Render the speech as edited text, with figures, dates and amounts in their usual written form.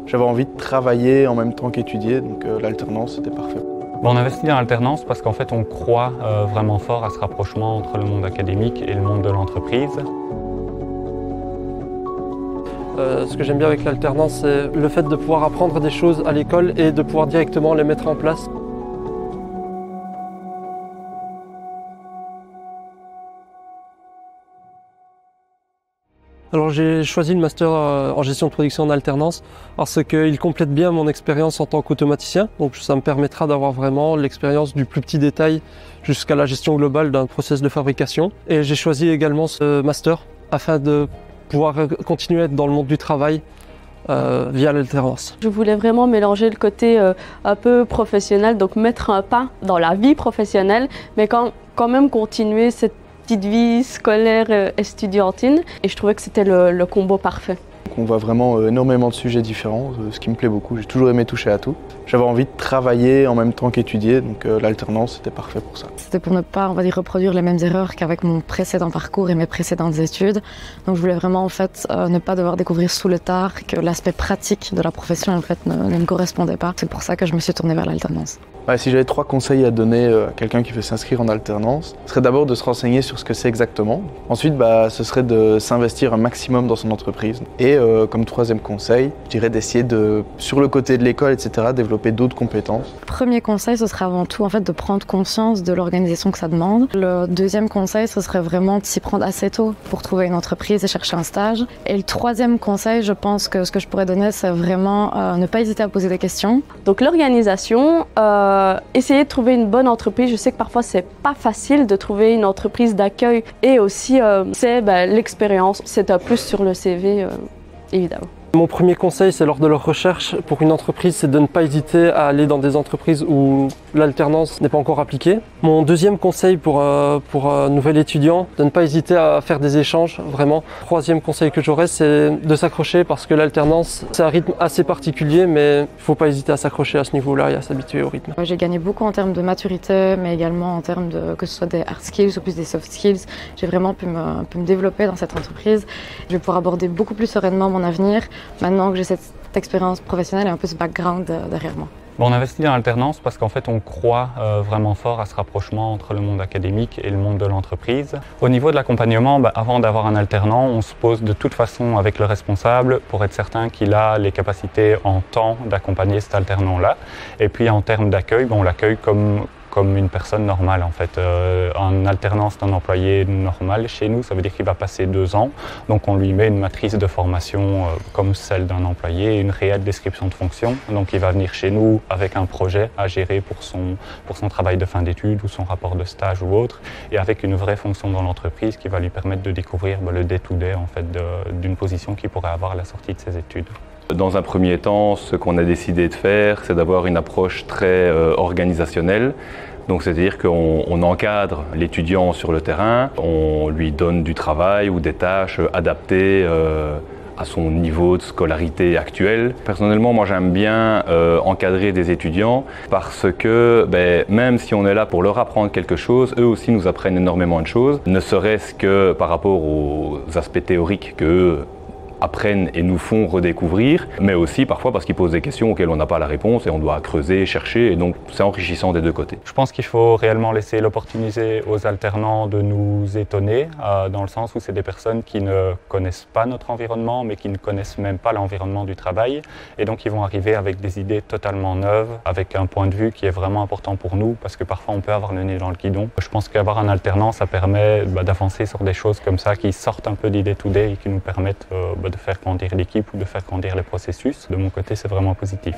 J'avais envie de travailler en même temps qu'étudier, donc l'alternance c'était parfait. On investit dans l'alternance parce qu'en fait on croit vraiment fort à ce rapprochement entre le monde académique et le monde de l'entreprise. Ce que j'aime bien avec l'alternance, c'est le fait de pouvoir apprendre des choses à l'école et de pouvoir directement les mettre en place. Alors j'ai choisi le master en gestion de production en alternance parce qu'il complète bien mon expérience en tant qu'automaticien. Donc ça me permettra d'avoir vraiment l'expérience du plus petit détail jusqu'à la gestion globale d'un process de fabrication. Et j'ai choisi également ce master afin de pouvoir continuer à être dans le monde du travail via l'alternance. Je voulais vraiment mélanger le côté un peu professionnel, donc mettre un pas dans la vie professionnelle, mais quand même continuer cette petite vie scolaire estudiantine, et je trouvais que c'était le combo parfait. On voit vraiment énormément de sujets différents, ce qui me plaît beaucoup. J'ai toujours aimé toucher à tout. J'avais envie de travailler en même temps qu'étudier, donc l'alternance c'était parfait pour ça. C'était pour ne pas, on va dire, reproduire les mêmes erreurs qu'avec mon précédent parcours et mes précédentes études. Donc je voulais vraiment en fait ne pas devoir découvrir sous le tard que l'aspect pratique de la profession en fait ne me correspondait pas. C'est pour ça que je me suis tournée vers l'alternance. Ouais, si j'avais 3 conseils à donner à quelqu'un qui veut s'inscrire en alternance, ce serait d'abord de se renseigner sur ce que c'est exactement. Ensuite, ce serait de s'investir un maximum dans son entreprise. Et comme 3e conseil, je dirais d'essayer de, sur le côté de l'école, etc., développer d'autres compétences. Premier conseil, ce serait avant tout en fait de prendre conscience de l'organisation que ça demande. Le 2e conseil, ce serait vraiment de s'y prendre assez tôt pour trouver une entreprise et chercher un stage. Et le 3e conseil, je pense que ce que je pourrais donner, c'est vraiment ne pas hésiter à poser des questions. Donc l'organisation, essayer de trouver une bonne entreprise. Je sais que parfois c'est pas facile de trouver une entreprise d'accueil, et aussi c'est l'expérience, c'est un plus sur le CV évidemment. Mon premier conseil, c'est lors de leur recherche pour une entreprise, c'est de ne pas hésiter à aller dans des entreprises où l'alternance n'est pas encore appliquée. Mon 2e conseil pour un nouvel étudiant, de ne pas hésiter à faire des échanges, vraiment. 3e conseil que j'aurais, c'est de s'accrocher parce que l'alternance, c'est un rythme assez particulier, mais il ne faut pas hésiter à s'accrocher à ce niveau-là et à s'habituer au rythme. J'ai gagné beaucoup en termes de maturité, mais également en termes de, que ce soit des hard skills ou plus des soft skills. J'ai vraiment pu me développer dans cette entreprise. Je vais pouvoir aborder beaucoup plus sereinement mon avenir, maintenant que j'ai cette expérience professionnelle et un peu ce background derrière moi. On investit dans l'alternance parce qu'en fait on croit vraiment fort à ce rapprochement entre le monde académique et le monde de l'entreprise. Au niveau de l'accompagnement, avant d'avoir un alternant, on se pose de toute façon avec le responsable pour être certain qu'il a les capacités en temps d'accompagner cet alternant-là. Et puis en termes d'accueil, on l'accueille comme une personne normale en fait. En alternance d'un employé normal chez nous, ça veut dire qu'il va passer 2 ans. Donc on lui met une matrice de formation comme celle d'un employé, une réelle description de fonction. Donc il va venir chez nous avec un projet à gérer pour son travail de fin d'études ou son rapport de stage ou autre, et avec une vraie fonction dans l'entreprise qui va lui permettre de découvrir le day-to-day en fait, d'une position qu'il pourrait avoir à la sortie de ses études. Dans un premier temps, ce qu'on a décidé de faire, c'est d'avoir une approche très organisationnelle. Donc c'est-à-dire qu'on encadre l'étudiant sur le terrain, on lui donne du travail ou des tâches adaptées à son niveau de scolarité actuel. Personnellement, moi j'aime bien encadrer des étudiants parce que même si on est là pour leur apprendre quelque chose, eux aussi nous apprennent énormément de choses, ne serait-ce que par rapport aux aspects théoriques qu'eux apprennent et nous font redécouvrir, mais aussi parfois parce qu'ils posent des questions auxquelles on n'a pas la réponse et on doit creuser, chercher, et donc c'est enrichissant des 2 côtés. Je pense qu'il faut réellement laisser l'opportunité aux alternants de nous étonner, dans le sens où c'est des personnes qui ne connaissent pas notre environnement, mais qui ne connaissent même pas l'environnement du travail, et donc ils vont arriver avec des idées totalement neuves, avec un point de vue qui est vraiment important pour nous, parce que parfois on peut avoir le nez dans le guidon. Je pense qu'avoir un alternant, ça permet d'avancer sur des choses comme ça, qui sortent un peu du day-to-day et qui nous permettent de faire grandir l'équipe ou de faire grandir les processus. De mon côté, c'est vraiment positif.